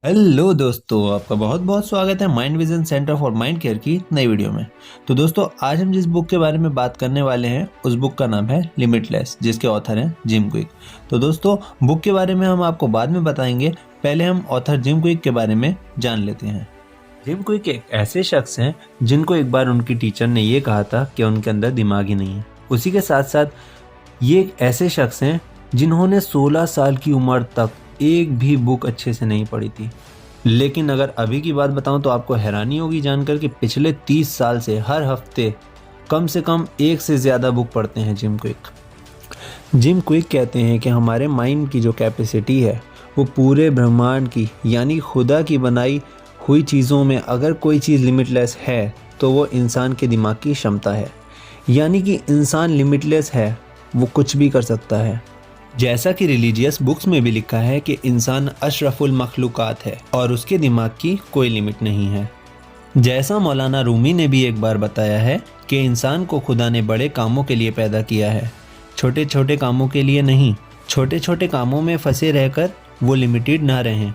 Hello दोस्तों, आपका बहुत बहुत स्वागत है mind vision centre for mind care की नई वीडियो में। तो दोस्तों, आज हम जिस बुक के बारे में बात करने वाले हैं उस बुक का नाम है लिमिटलेस, जिसके ऑथर हैं जिम क्विक। तो दोस्तों, बुक के बारे में हम आपको बाद में बताएंगे, पहले हम ऑथर जिम क्विक के बारे में जान लेते हैं। जिम क्विक एक ऐसे शख्स हैं जिनको एक बार उनकी टीचर ने ये कहा था कि उनके अंदर दिमाग ही नहीं है। उसी के साथ साथ ये एक ऐसे शख्स हैं जिन्होंने 16 साल की उम्र तक एक भी बुक अच्छे से नहीं पढ़ी थी। लेकिन अगर अभी की बात बताऊं तो आपको हैरानी होगी जानकर कि पिछले 30 साल से हर हफ्ते कम से कम एक से ज़्यादा बुक पढ़ते हैं जिम क्विक। जिम क्विक कहते हैं कि हमारे माइंड की जो कैपेसिटी है वो पूरे ब्रह्मांड की यानी खुदा की बनाई हुई चीज़ों में अगर कोई चीज़ लिमिटलेस है तो वो इंसान के दिमाग की क्षमता है। यानी कि इंसान लिमिटलेस है, वो कुछ भी कर सकता है। जैसा कि रिलीजियस बुक्स में भी लिखा है कि इंसान अशरफुल मखलूकात है और उसके दिमाग की कोई लिमिट नहीं है। जैसा मौलाना रूमी ने भी एक बार बताया है कि इंसान को खुदा ने बड़े कामों के लिए पैदा किया है, छोटे छोटे कामों के लिए नहीं। छोटे छोटे कामों में फंसे रहकर वो लिमिटेड ना रहें।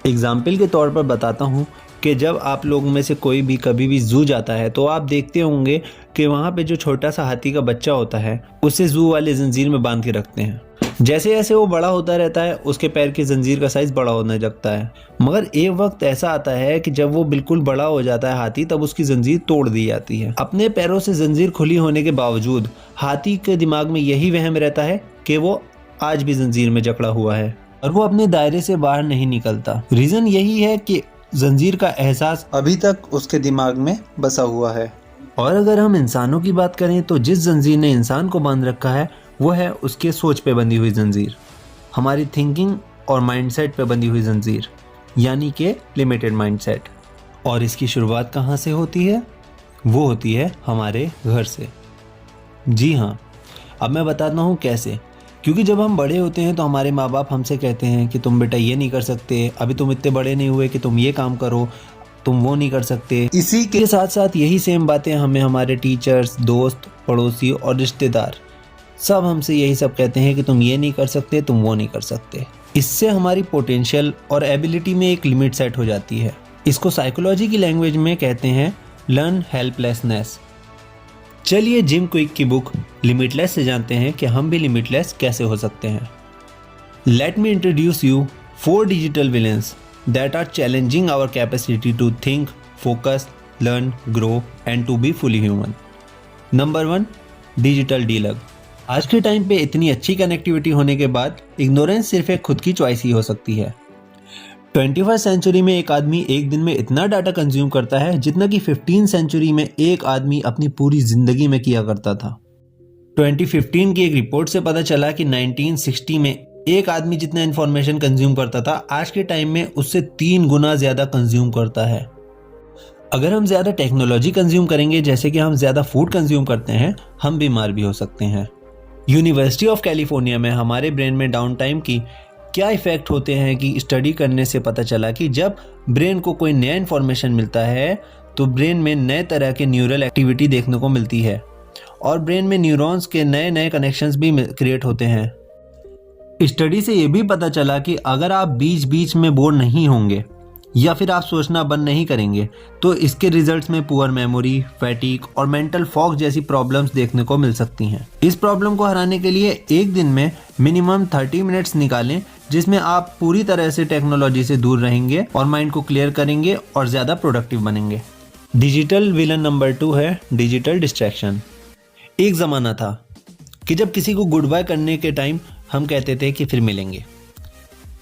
एग्जाम्पल के तौर पर बताता हूँ कि जब आप लोगों में से कोई भी कभी भी जू जाता है तो आप देखते होंगे कि वहाँ पे जो छोटा सा हाथी का बच्चा होता है उसे जू वाले जंजीर में बांध के रखते हैं। जैसे जैसे वो बड़ा होता रहता है उसके पैर की जंजीर का साइज बड़ा होने लगता है, मगर एक वक्त ऐसा आता है कि जब वो बिल्कुल बड़ा हो जाता है हाथी, तब उसकी जंजीर तोड़ दी जाती है। अपने पैरों से जंजीर खुली होने के बावजूद हाथी के दिमाग में यही वहम रहता है कि वो आज भी जंजीर में जकड़ा हुआ है और वो अपने दायरे से बाहर नहीं निकलता। रीजन यही है कि जंजीर का एहसास अभी तक उसके दिमाग में बसा हुआ है। और अगर हम इंसानों की बात करें तो जिस जंजीर ने इंसान को बांध रखा है वो है उसके सोच पे बंधी हुई जंजीर, हमारी थिंकिंग और माइंडसेट पे बंधी हुई जंजीर, यानी कि लिमिटेड माइंडसेट। और इसकी शुरुआत कहाँ से होती है? वो होती है हमारे घर से। जी हाँ, अब मैं बताता हूँ कैसे। क्योंकि जब हम बड़े होते हैं तो हमारे माँ बाप हमसे कहते हैं कि तुम बेटा ये नहीं कर सकते, अभी तुम इतने बड़े नहीं हुए कि तुम ये काम करो, तुम वो नहीं कर सकते। इसी के साथ साथ यही सेम बातें हमें हमारे टीचर्स, दोस्त, पड़ोसी और रिश्तेदार सब हमसे यही सब कहते हैं कि तुम ये नहीं कर सकते, तुम वो नहीं कर सकते। इससे हमारी पोटेंशियल और एबिलिटी में एक लिमिट सेट हो जाती है। इसको साइकोलॉजी की लैंग्वेज में कहते हैं लर्न हेल्पलेसनेस। चलिए जिम क्विक की बुक लिमिटलेस से जानते हैं कि हम भी लिमिटलेस कैसे हो सकते हैं। Let me introduce you 4 digital villains that are challenging our capacity to think, focus, learn, grow and to be fully human. Number 1, digital deluge. आज के टाइम पे इतनी अच्छी कनेक्टिविटी होने के बाद इग्नोरेंस सिर्फ एक खुद की चॉइस ही हो सकती है। 21वीं सेंचुरी में एक आदमी एक दिन में इतना डाटा कंज्यूम करता है जितना कि 15वीं सेंचुरी में एक आदमी अपनी पूरी जिंदगी में किया करता था। 2015 की एक रिपोर्ट से पता चला कि 1960 में एक आदमी जितना इंफॉर्मेशन कंज्यूम करता था आज के टाइम में उससे 3 गुना ज्यादा कंज्यूम करता है। अगर हम ज्यादा टेक्नोलॉजी कंज्यूम करेंगे, जैसे कि हम ज्यादा फूड कंज्यूम करते हैं, हम बीमार भी हो सकते हैं। यूनिवर्सिटी ऑफ कैलिफोर्निया में हमारे ब्रेन में डाउन टाइम की क्या इफेक्ट होते हैं कि स्टडी करने से पता चला कि जब ब्रेन को कोई नया इन्फॉर्मेशन मिलता है तो ब्रेन में नए तरह के न्यूरल एक्टिविटी देखने को मिलती है और ब्रेन में न्यूरॉन्स के नए नए कनेक्शंस भी क्रिएट होते हैं। स्टडी से ये भी पता चला कि अगर आप बीच बीच में बोर नहीं होंगे या फिर आप सोचना बंद नहीं करेंगे तो इसके रिजल्ट्स में पुअर मेमोरी, फैटिक और मेंटल फॉग जैसी प्रॉब्लम्स देखने को मिल सकती हैं। इस प्रॉब्लम को हराने के लिए एक दिन में मिनिमम 30 मिनट्स निकालें जिसमें आप पूरी तरह से टेक्नोलॉजी से दूर रहेंगे और माइंड को क्लियर करेंगे और ज़्यादा प्रोडक्टिव बनेंगे। डिजिटल विलन नंबर 2 है डिजिटल डिस्ट्रैक्शन। एक ज़माना था कि जब किसी को गुड बाय करने के टाइम हम कहते थे कि फिर मिलेंगे,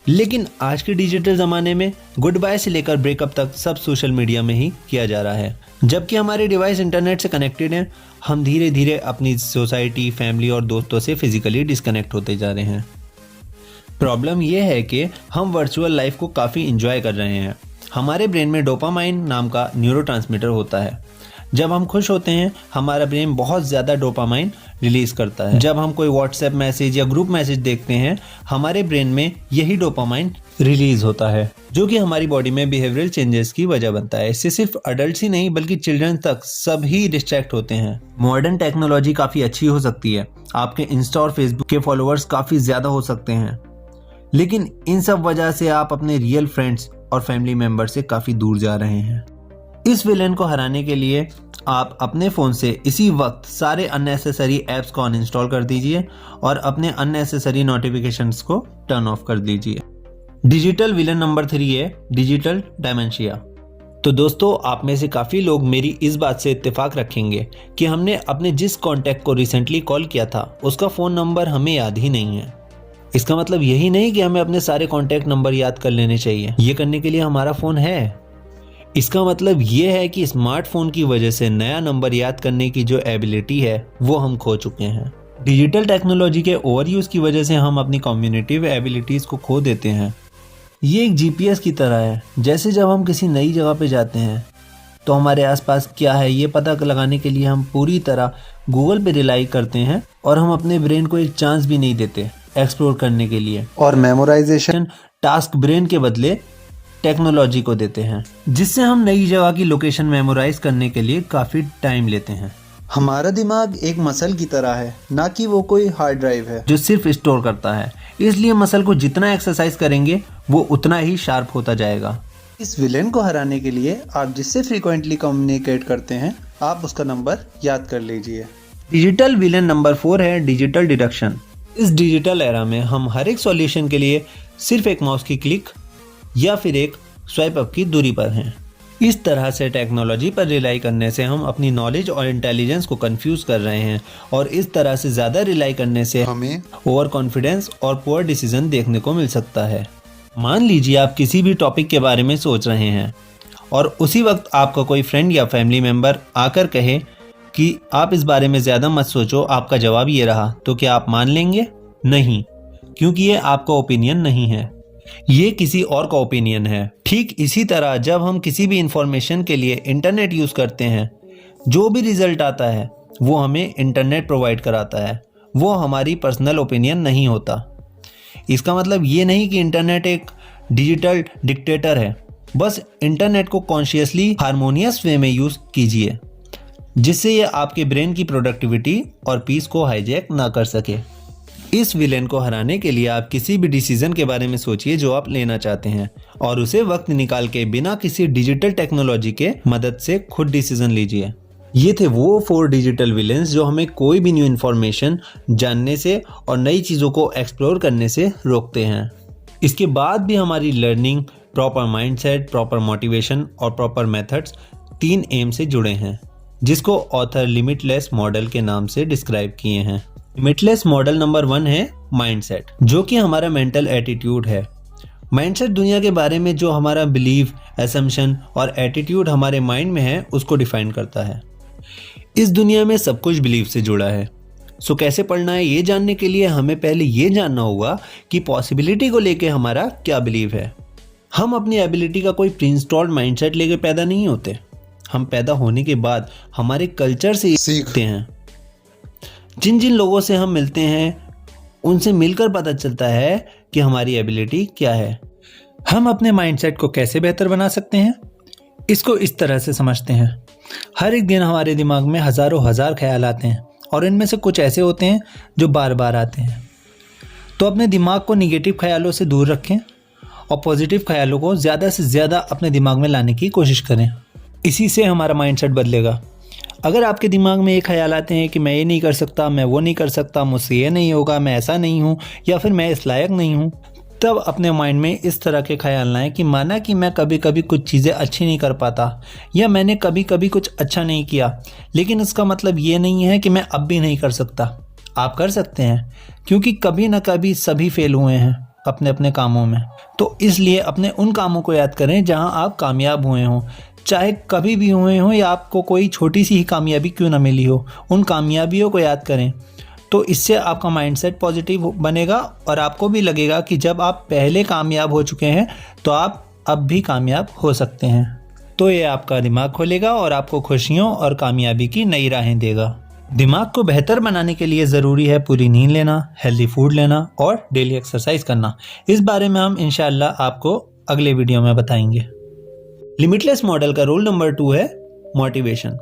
लेकिन आज के डिजिटल ज़माने में गुड बाय से लेकर ब्रेकअप तक सब सोशल मीडिया में ही किया जा रहा है। जबकि हमारे डिवाइस इंटरनेट से कनेक्टेड हैं, हम धीरे धीरे अपनी सोसाइटी, फैमिली और दोस्तों से फिजिकली डिस्कनेक्ट होते जा रहे हैं। प्रॉब्लम यह है कि हम वर्चुअल लाइफ को काफ़ी इंजॉय कर रहे हैं। हमारे ब्रेन में डोपामाइन नाम का न्यूरोट्रांसमीटर होता है। जब हम खुश होते हैं हमारा ब्रेन बहुत ज़्यादा डोपामाइन रिलीज करता है। जब हम कोई व्हाट्सएप मैसेज या ग्रुप मैसेज देखते हैं हमारे ब्रेन में यही डोपामाइन रिलीज होता है, जो कि हमारी बॉडी में बिहेवियरल चेंजेस की वजह बनता है। इससे सिर्फ अडल्ट ही नहीं बल्कि चिल्ड्रन तक सभी डिस्ट्रैक्ट होते हैं। मॉडर्न टेक्नोलॉजी काफ़ी अच्छी हो सकती है, आपके इंस्टा और फेसबुक के फॉलोअर्स काफ़ी ज़्यादा हो सकते हैं, लेकिन इन सब वजह से आप अपने रियल फ्रेंड्स और फैमिली मेंबर से काफ़ी दूर जा रहे हैं। इस विलेन को हराने के लिए आप अपने फ़ोन से इसी वक्त सारे अननेसेसरी ऐप्स को अनइंस्टॉल कर दीजिए और अपने अननेसेसरी नोटिफिकेशंस को टर्न ऑफ कर दीजिए। डिजिटल विलेन नंबर 3 है डिजिटल डायमेंशिया। तो दोस्तों, आप में से काफ़ी लोग मेरी इस बात से इत्तेफाक रखेंगे कि हमने अपने जिस कॉन्टैक्ट को रिसेंटली कॉल किया था उसका फ़ोन नंबर हमें याद ही नहीं है। इसका मतलब यही नहीं कि हमें अपने सारे कॉन्टैक्ट नंबर याद कर लेने चाहिए। ये करने के लिए हमारा फ़ोन है। इसका मतलब ये है कि स्मार्टफोन की वजह से नया नंबर याद करने की जो एबिलिटी है वो हम खो चुके हैं। डिजिटल टेक्नोलॉजी के ओवर यूज़ की वजह से हम अपनी कम्युनिकेटिव एबिलिटीज़ को खो देते हैं। ये एक जीपीएस की तरह है। जैसे जब हम किसी नई जगह पे जाते हैं तो हमारे आसपास क्या है ये पता लगाने के लिए हम पूरी तरह गूगल पे रिलाई करते हैं और हम अपने ब्रेन को एक चांस भी नहीं देते एक्सप्लोर करने के लिए, और मेमोराइजेशन टास्क ब्रेन के बदले टेक्नोलॉजी को देते हैं, जिससे हम नई जगह की लोकेशन मेमोराइज करने के लिए काफ़ी टाइम लेते हैं। हमारा दिमाग एक मसल की तरह है, ना कि वो कोई हार्ड ड्राइव है जो सिर्फ स्टोर करता है। इसलिए मसल को जितना एक्सरसाइज करेंगे वो उतना ही शार्प होता जाएगा। इस विलेन को हराने के लिए आप जिससे फ्रीक्वेंटली कम्युनिकेट करते हैं आप उसका नंबर याद कर लीजिए। डिजिटल विलेन नंबर 4 है डिजिटल डिडक्शन। इस डिजिटल एरा में हम हर एक सॉल्यूशन के लिए सिर्फ एक माउस की क्लिक या फिर एक स्वाइप अप की दूरी पर हैं। इस तरह से टेक्नोलॉजी पर रिलाई करने से हम अपनी नॉलेज और इंटेलिजेंस को कंफ्यूज कर रहे हैं, और इस तरह से ज़्यादा रिलाई करने से हमें ओवर कॉन्फिडेंस और पुअर डिसीजन देखने को मिल सकता है। मान लीजिए आप किसी भी टॉपिक के बारे में सोच रहे हैं और उसी वक्त आपका कोई फ्रेंड या फैमिली मेम्बर आकर कहे कि आप इस बारे में ज़्यादा मत सोचो, आपका जवाब ये रहा, तो क्या आप मान लेंगे? नहीं, क्योंकि ये आपका ओपिनियन नहीं है, ये किसी और का ओपिनियन है। ठीक इसी तरह जब हम किसी भी इंफॉर्मेशन के लिए इंटरनेट यूज़ करते हैं, जो भी रिजल्ट आता है वो हमें इंटरनेट प्रोवाइड कराता है, वो हमारी पर्सनल ओपिनियन नहीं होता। इसका मतलब ये नहीं कि इंटरनेट एक डिजिटल डिक्टेटर है। बस इंटरनेट को कॉन्शियसली हारमोनियस वे में यूज़ कीजिए, जिससे ये आपके ब्रेन की प्रोडक्टिविटी और पीस को हाईजैक ना कर सके। इस विलेन को हराने के लिए आप किसी भी डिसीजन के बारे में सोचिए जो आप लेना चाहते हैं, और उसे वक्त निकाल के बिना किसी डिजिटल टेक्नोलॉजी के मदद से खुद डिसीजन लीजिए। ये थे वो 4 डिजिटल विलेंस जो हमें कोई भी न्यू इन्फॉर्मेशन जानने से और नई चीज़ों को एक्सप्लोर करने से रोकते हैं। इसके बाद भी हमारी learning, proper mindset, proper motivation और प्रॉपर मेथड्स 3 एम से जुड़े हैं, जिसको ऑथर लिमिटलेस मॉडल के नाम से डिस्क्राइब किए हैं। लिमिटलेस मॉडल नंबर 1 है माइंडसेट, जो कि हमारा मेंटल एटीट्यूड है। माइंडसेट दुनिया के बारे में जो हमारा बिलीव, असम्पशन और एटीट्यूड हमारे माइंड में है उसको डिफाइन करता है। इस दुनिया में सब कुछ बिलीव से जुड़ा है। सो कैसे पढ़ना है ये जानने के लिए हमें पहले ये जानना होगा कि पॉसिबिलिटी को लेके हमारा क्या बिलीव है। हम अपनी एबिलिटी का कोई प्री इंस्टॉल्ड माइंडसेट लेके पैदा नहीं होते। हम पैदा होने के बाद हमारे कल्चर से सीखते हैं। जिन जिन लोगों से हम मिलते हैं उनसे मिलकर पता चलता है कि हमारी एबिलिटी क्या है। हम अपने माइंडसेट को कैसे बेहतर बना सकते हैं, इसको इस तरह से समझते हैं। हर एक दिन हमारे दिमाग में हज़ारों हज़ार ख्याल आते हैं, और इनमें से कुछ ऐसे होते हैं जो बार बार आते हैं। तो अपने दिमाग को निगेटिव ख्यालों से दूर रखें और पॉजिटिव ख्यालों को ज़्यादा से ज़्यादा अपने दिमाग में लाने की कोशिश करें। इसी से हमारा माइंडसेट बदलेगा। अगर आपके दिमाग में ये ख्याल आते हैं कि मैं ये नहीं कर सकता, मैं वो नहीं कर सकता, मुझसे ये नहीं होगा, मैं ऐसा नहीं हूँ, या फिर मैं इस लायक नहीं हूँ, तब अपने माइंड में इस तरह के ख्याल लाएं कि माना कि मैं कभी कभी कुछ चीज़ें अच्छी नहीं कर पाता, या मैंने कभी कभी कुछ अच्छा नहीं किया, लेकिन इसका मतलब ये नहीं है कि मैं अब भी नहीं कर सकता। आप कर सकते हैं, क्योंकि कभी ना कभी सभी फेल हुए हैं अपने अपने कामों में। तो इसलिए अपने उन कामों को याद करें जहां आप कामयाब हुए हों, चाहे कभी भी हुए हों या आपको कोई छोटी सी ही कामयाबी क्यों ना मिली हो, उन कामयाबियों को याद करें। तो इससे आपका माइंडसेट पॉजिटिव बनेगा और आपको भी लगेगा कि जब आप पहले कामयाब हो चुके हैं तो आप अब भी कामयाब हो सकते हैं। तो ये आपका दिमाग खोलेगा और आपको खुशियों और कामयाबी की नई राहें देगा। दिमाग को बेहतर बनाने के लिए ज़रूरी है पूरी नींद लेना, हेल्दी फूड लेना और डेली एक्सरसाइज करना। इस बारे में हम इंशाल्लाह आपको अगले वीडियो में बताएंगे। लिमिटलेस मॉडल का रूल नंबर 2 है मोटिवेशन।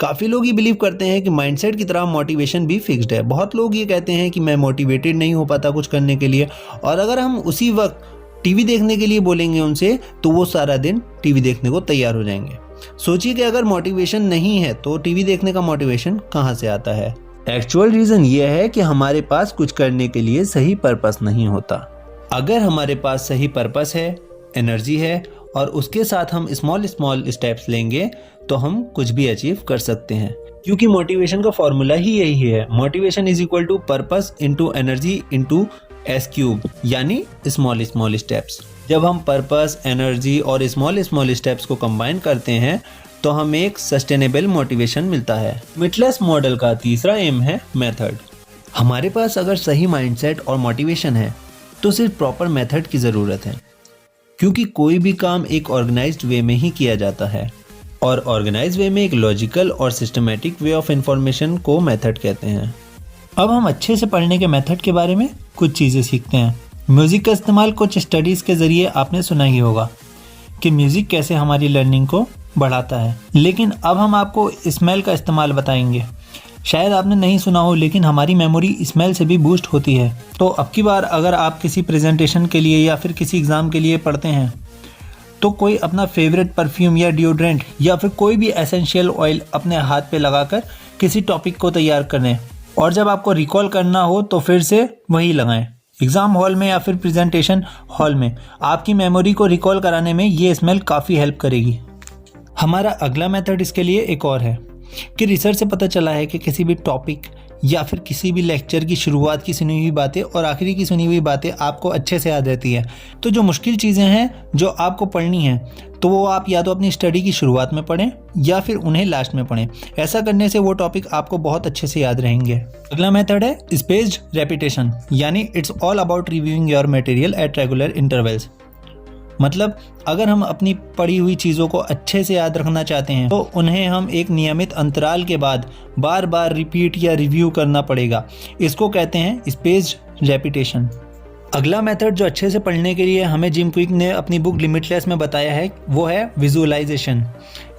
काफ़ी लोग ये बिलीव करते हैं कि माइंडसेट की तरह मोटिवेशन भी फिक्स्ड है। बहुत लोग ये कहते हैं कि मैं मोटिवेटेड नहीं हो पाता कुछ करने के लिए, और अगर हम उसी वक्त टीवी देखने के लिए बोलेंगे उनसे तो वो सारा दिन टीवी देखने को तैयार हो जाएंगे। सोचिए कि अगर मोटिवेशन नहीं है तो टीवी देखने का मोटिवेशन कहाँ से आता है। एक्चुअल रीज़न ये है कि हमारे पास कुछ करने के लिए सही पर्पस नहीं होता। अगर हमारे पास सही पर्पस है, एनर्जी है और उसके साथ हम स्मॉल स्टेप्स लेंगे तो हम कुछ भी अचीव कर सकते हैं, क्योंकि मोटिवेशन का फॉर्मूला ही यही है। Motivation is equal to purpose into energy into S cube, यानी स्मॉल स्टेप्स। जब हम पर्पस, एनर्जी और स्मॉल स्टेप्स को कंबाइन करते हैं तो हमें एक सस्टेनेबल मोटिवेशन मिलता है। लिमिटलेस मॉडल का तीसरा एम है मेथड। हमारे पास अगर सही माइंडसेट और मोटिवेशन है तो सिर्फ प्रॉपर मेथड की ज़रूरत है, क्योंकि कोई भी काम एक ऑर्गेनाइज्ड वे में ही किया जाता है और ऑर्गेनाइज्ड वे में एक लॉजिकल और सिस्टमेटिक वे ऑफ इंफॉर्मेशन को मेथड कहते हैं। अब हम अच्छे से पढ़ने के मेथड के बारे में कुछ चीज़ें सीखते हैं। म्यूज़िक का इस्तेमाल कुछ स्टडीज़ के ज़रिए आपने सुना ही होगा कि म्यूज़िक कैसे हमारी लर्निंग को बढ़ाता है, लेकिन अब हम आपको स्मेल का इस्तेमाल बताएंगे। शायद आपने नहीं सुना हो, लेकिन हमारी मेमोरी स्मेल से भी बूस्ट होती है। तो अब की बार अगर आप किसी प्रेजेंटेशन के लिए या फिर किसी एग्ज़ाम के लिए पढ़ते हैं तो कोई अपना फेवरेट परफ्यूम या डिओड्रेंट या फिर कोई भी एसेंशियल ऑयल अपने हाथ पे लगाकर किसी टॉपिक को तैयार करें और जब आपको रिकॉल करना हो तो फिर से वही लगाएं। एग्ज़ाम हॉल में या फिर प्रेजेंटेशन हॉल में आपकी मेमोरी को रिकॉल कराने में ये स्मेल काफ़ी हेल्प करेगी। हमारा अगला मेथड इसके लिए एक और है कि रिसर्च से पता चला है कि किसी भी टॉपिक या फिर किसी भी लेक्चर की शुरुआत की सुनी हुई बातें और आखिरी की सुनी हुई बातें आपको अच्छे से याद रहती है। तो जो मुश्किल चीज़ें हैं जो आपको पढ़नी हैं तो वो आप या तो अपनी स्टडी की शुरुआत में पढ़ें या फिर उन्हें लास्ट में पढ़ें। ऐसा करने से वो टॉपिक आपको बहुत अच्छे से याद रहेंगे। अगला मेथड है स्पेस्ड रेपिटेशन, यानी it's all about reviewing your material at regular intervals. मतलब अगर हम अपनी पढ़ी हुई चीज़ों को अच्छे से याद रखना चाहते हैं तो उन्हें हम एक नियमित अंतराल के बाद बार बार रिपीट या रिव्यू करना पड़ेगा। इसको कहते हैं स्पेस्ड रेपिटेशन। अगला मेथड जो अच्छे से पढ़ने के लिए हमें जिम क्विक ने अपनी बुक लिमिटलेस में बताया है वो है विजुअलाइजेशन,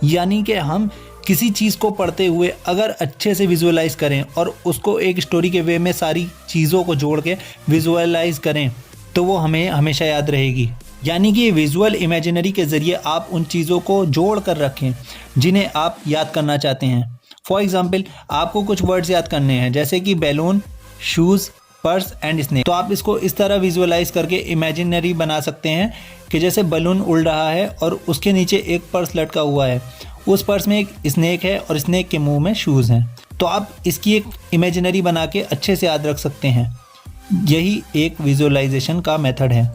यानी कि हम किसी चीज़ को पढ़ते हुए अगर अच्छे से विजुअलाइज करें और उसको एक स्टोरी के वे में सारी चीज़ों को जोड़ के विजुअलाइज करें तो वो हमें हमेशा याद रहेगी। यानी कि विजुअल इमेजिनरी के ज़रिए आप उन चीज़ों को जोड़ कर रखें जिन्हें आप याद करना चाहते हैं। फॉर एग्ज़ाम्पल आपको कुछ वर्ड्स याद करने हैं जैसे कि balloon, shoes, purse and snake. तो आप इसको इस तरह विजुअलाइज करके इमेजिनरी बना सकते हैं कि जैसे बलून उड़ रहा है और उसके नीचे एक पर्स लटका हुआ है, उस पर्स में एक स्नेक है और स्नेक के मुंह में शूज़ हैं। तो आप इसकी एक इमेजिनरी बना के अच्छे से याद रख सकते हैं। यही एक विजुअलाइजेशन का मेथड है।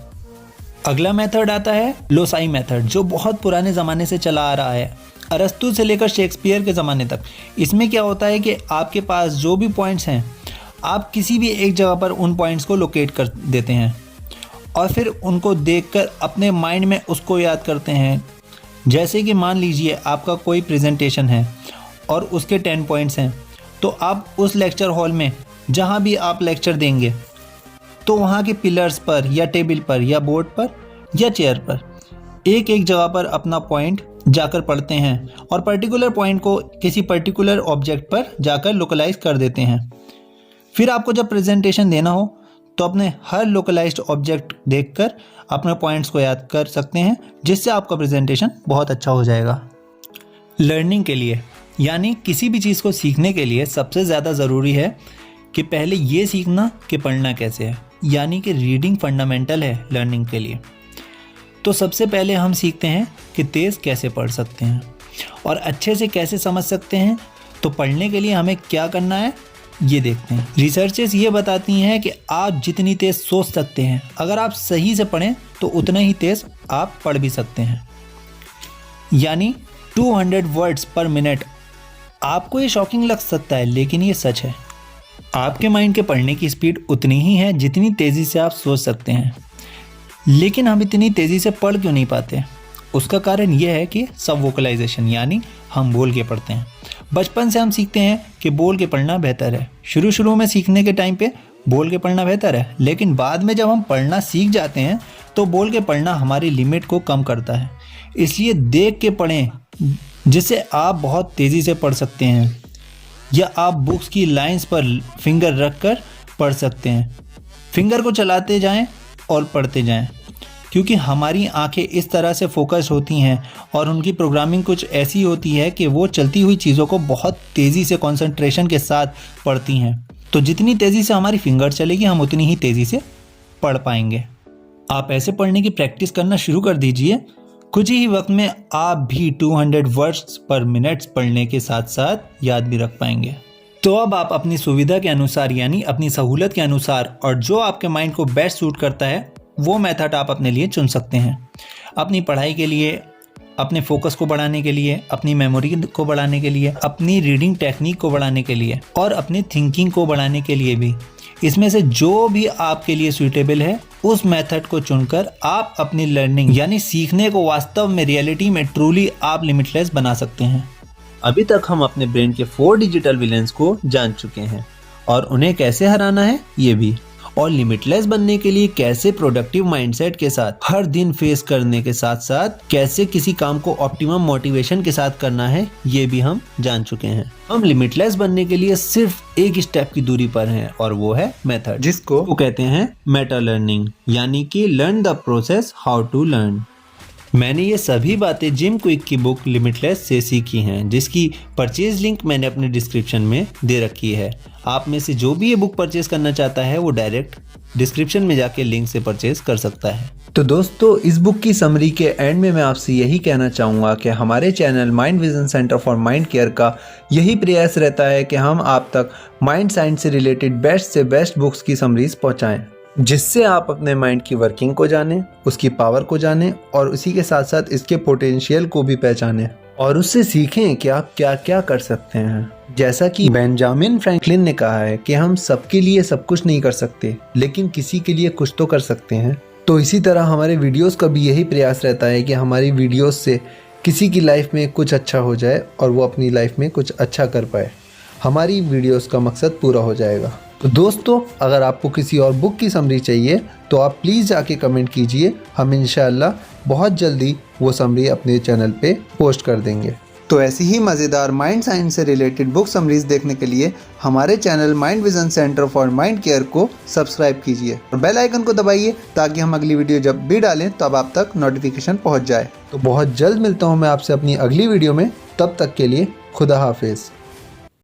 अगला मेथड आता है लोसाई मेथड, जो बहुत पुराने ज़माने से चला आ रहा है, अरस्तु से लेकर शेक्सपियर के ज़माने तक। इसमें क्या होता है कि आपके पास जो भी पॉइंट्स हैं आप किसी भी एक जगह पर उन पॉइंट्स को लोकेट कर देते हैं और फिर उनको देखकर अपने माइंड में उसको याद करते हैं। जैसे कि मान लीजिए आपका कोई प्रेजेंटेशन है और उसके 10 पॉइंट्स हैं, तो आप उस लेक्चर हॉल में जहाँ भी आप लेक्चर देंगे तो वहाँ के पिलर्स पर या टेबल पर या बोर्ड पर या चेयर पर एक एक जगह पर अपना पॉइंट जाकर पढ़ते हैं और पर्टिकुलर पॉइंट को किसी पर्टिकुलर ऑब्जेक्ट पर जाकर लोकलाइज कर देते हैं। फिर आपको जब प्रेजेंटेशन देना हो तो अपने हर लोकलाइज्ड ऑब्जेक्ट देखकर अपने पॉइंट्स को याद कर सकते हैं, जिससे आपका प्रेजेंटेशन बहुत अच्छा हो जाएगा। लर्निंग के लिए यानी किसी भी चीज़ को सीखने के लिए सबसे ज़्यादा ज़रूरी है कि पहले ये सीखना कि पढ़ना कैसे है, यानी कि रीडिंग फंडामेंटल है लर्निंग के लिए। तो सबसे पहले हम सीखते हैं कि तेज़ कैसे पढ़ सकते हैं और अच्छे से कैसे समझ सकते हैं। तो पढ़ने के लिए हमें क्या करना है ये देखते हैं। रिसर्चेस ये बताती हैं कि आप जितनी तेज़ सोच सकते हैं, अगर आप सही से पढ़ें तो उतना ही तेज़ आप पढ़ भी सकते हैं, यानी 200 वर्ड्स पर मिनट। आपको ये शॉकिंग लग सकता है लेकिन ये सच है। आपके माइंड के पढ़ने की स्पीड उतनी ही है जितनी तेज़ी से आप सोच सकते हैं, लेकिन हम इतनी तेज़ी से पढ़ क्यों नहीं पाते? उसका कारण यह है कि सब वोकलाइजेशन, यानी हम बोल के पढ़ते हैं। बचपन से हम सीखते हैं कि बोल के पढ़ना बेहतर है। शुरू में सीखने के टाइम पे बोल के पढ़ना बेहतर है, लेकिन बाद में जब हम पढ़ना सीख जाते हैं तो बोल के पढ़ना हमारी लिमिट को कम करता है। इसलिए देख के पढ़ें, जिससे आप बहुत तेज़ी से पढ़ सकते हैं, या आप बुक्स की लाइंस पर फिंगर रख कर पढ़ सकते हैं। फिंगर को चलाते जाएं और पढ़ते जाएं। क्योंकि हमारी आंखें इस तरह से फोकस होती हैं और उनकी प्रोग्रामिंग कुछ ऐसी होती है कि वो चलती हुई चीज़ों को बहुत तेज़ी से कंसंट्रेशन के साथ पढ़ती हैं। तो जितनी तेज़ी से हमारी फिंगर चलेगी हम उतनी ही तेज़ी से पढ़ पाएंगे। आप ऐसे पढ़ने की प्रैक्टिस करना शुरू कर दीजिए, कुछ ही वक्त में आप भी 200 वर्ड्स पर मिनट पढ़ने के साथ साथ याद भी रख पाएंगे। तो अब आप अपनी सुविधा के अनुसार यानी अपनी सहूलत के अनुसार और जो आपके माइंड को बेस्ट सूट करता है वो मेथड आप अपने लिए चुन सकते हैं। अपनी पढ़ाई के लिए, अपने फोकस को बढ़ाने के लिए, अपनी मेमोरी को बढ़ाने के लिए, अपनी रीडिंग टेक्निक को बढ़ाने के लिए और अपनी थिंकिंग को बढ़ाने के लिए भी। इसमें से जो भी आपके लिए सूटेबल है उस मेथड को चुनकर आप अपनी लर्निंग यानी सीखने को वास्तव में रियलिटी में ट्रूली आप लिमिटलेस बना सकते हैं। अभी तक हम अपने ब्रेन के 4 डिजिटल विलेंस को जान चुके हैं और उन्हें कैसे हराना है ये भी, और लिमिटलेस बनने के लिए कैसे प्रोडक्टिव माइंडसेट के साथ हर दिन फेस करने के साथ साथ कैसे किसी काम को ऑप्टिमम मोटिवेशन के साथ करना है ये भी हम जान चुके हैं। हम लिमिटलेस बनने के लिए सिर्फ एक स्टेप की दूरी पर हैं और वो है मेथड, जिसको वो कहते हैं मेटा लर्निंग, यानी कि learn the process how to learn. मैंने ये सभी बातें जिम क्विक की बुक लिमिटलेस से सीखी हैं, जिसकी परचेज लिंक मैंने अपने डिस्क्रिप्शन में दे रखी है। आप में से जो भी ये बुक परचेज करना चाहता है वो डायरेक्ट डिस्क्रिप्शन में जाके लिंक से परचेज कर सकता है। तो दोस्तों, इस बुक की समरी के एंड में मैं आपसे यही कहना चाहूँगा कि हमारे channel mind vision centre for mind care का यही प्रयास रहता है कि हम आप तक माइंड साइंस से रिलेटेड बेस्ट से बेस्ट बुक्स की समरीज पहुँचाएँ, जिससे आप अपने माइंड की वर्किंग को जानें, उसकी पावर को जानें और उसी के साथ साथ इसके पोटेंशियल को भी पहचानें और उससे सीखें कि आप क्या क्या कर सकते हैं। जैसा कि बेंजामिन फ्रैंकलिन ने कहा है कि हम सबके लिए सब कुछ नहीं कर सकते, लेकिन किसी के लिए कुछ तो कर सकते हैं। तो इसी तरह हमारे वीडियोस का भी यही प्रयास रहता है कि हमारी वीडियोस से किसी की लाइफ में कुछ अच्छा हो जाए और वो अपनी लाइफ में कुछ अच्छा कर पाए। हमारी वीडियोस का मकसद पूरा हो जाएगा। तो दोस्तों, अगर आपको किसी और बुक की समरी चाहिए तो आप प्लीज़ जाके कमेंट कीजिए, हम इंशाल्लाह बहुत जल्दी वो समरी अपने चैनल पे पोस्ट कर देंगे। तो ऐसी ही मज़ेदार माइंड साइंस से रिलेटेड बुक समरीज देखने के लिए हमारे channel mind vision centre for mind care को सब्सक्राइब कीजिए और बेल आइकन को दबाइए ताकि हम अगली वीडियो जब भी डालें तब आप तक नोटिफिकेशन पहुंच जाए। तो बहुत जल्द मिलता हूं मैं आपसे अपनी अगली वीडियो में, तब तक के लिए खुदा हाफिज़।